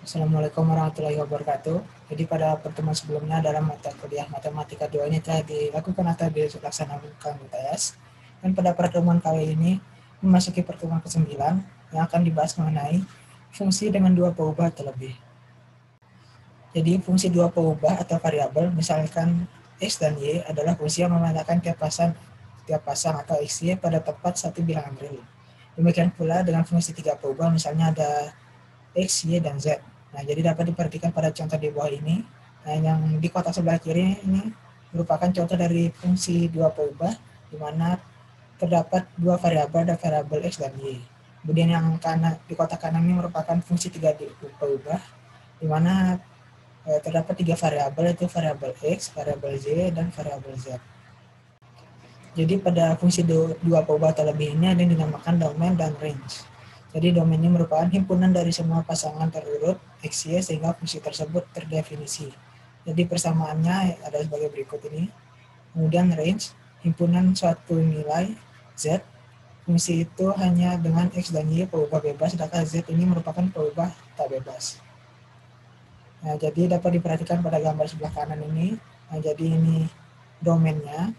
Assalamualaikum warahmatullahi wabarakatuh. Jadi pada pertemuan sebelumnya dalam mata kuliah Matematika 2 ini telah dilakukan atau dilaksanakan UTS. Dan pada pertemuan kali ini memasuki pertemuan ke-9 yang akan dibahas mengenai fungsi dengan dua peubah terlebih. Jadi fungsi dua peubah atau variabel, misalkan X dan Y adalah fungsi yang memetakan tiap pasang atau XY pada tempat satu bilangan real. Demikian pula dengan fungsi tiga peubah, misalnya ada X, Y, dan Z. Nah, jadi dapat diperhatikan pada contoh di bawah ini. Nah, yang di kotak sebelah kiri ini merupakan contoh dari fungsi dua peubah, di mana terdapat dua variabel, ada variabel X dan Y. Kemudian yang di kotak kanan ini merupakan fungsi tiga peubah, di mana terdapat tiga variabel, yaitu variabel X, variabel Y, dan variabel Z. Jadi pada fungsi dua peubah terlebih ini ada yang dinamakan domain dan range. Jadi domain ini merupakan himpunan dari semua pasangan terurut X, Y sehingga fungsi tersebut terdefinisi. Jadi persamaannya ada sebagai berikut ini. Kemudian range, himpunan suatu nilai Z, fungsi itu hanya dengan X dan Y peubah bebas, sedangkan Z ini merupakan peubah tak bebas. Nah, jadi dapat diperhatikan pada gambar sebelah kanan ini. Nah, jadi ini domainnya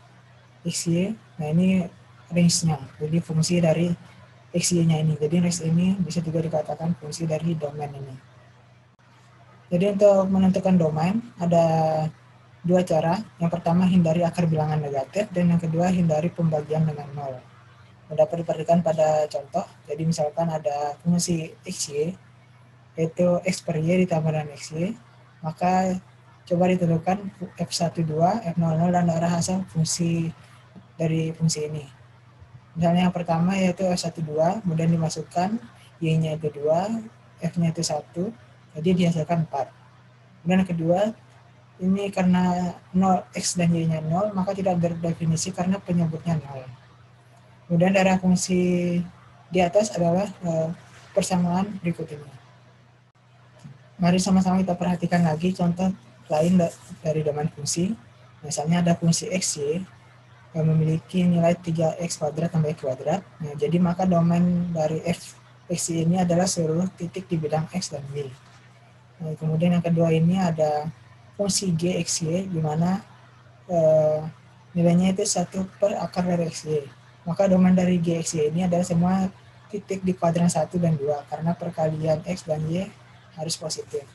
X, Y. Nah, ini range-nya. Jadi fungsi dari X, Y-nya ini. Jadi range ini bisa juga dikatakan fungsi dari domain ini. Jadi untuk menentukan domain ada dua cara. Yang pertama hindari akar bilangan negatif dan yang kedua hindari pembagian dengan 0. Dapat diperhatikan pada contoh. Jadi misalkan ada fungsi X, Y, yaitu X per Y ditambah dengan X, Y. Maka coba ditentukan F12, F00 dan arah asal fungsi dari fungsi ini. Misalnya yang pertama yaitu F12, kemudian dimasukkan Y-nya itu 2, F-nya itu 1, jadi dihasilkan 4. Kemudian yang kedua, ini karena 0, X dan Y-nya 0, maka tidak berdefinisi karena penyebutnya 0. Kemudian dari fungsi di atas adalah persamaan berikut ini. Mari sama-sama kita perhatikan lagi contoh lain dari domain fungsi. Misalnya ada fungsi X, Y, yang memiliki nilai 3x kuadrat tambah x kuadrat. Nah, jadi maka domain dari f x ini adalah seluruh titik di bidang x dan y. Nah, kemudian yang kedua ini ada fungsi g x y, di mana nilainya itu 1 per akar dari x y. Maka domain dari g x y ini adalah semua titik di kuadran 1 dan 2, karena perkalian x dan y harus positif.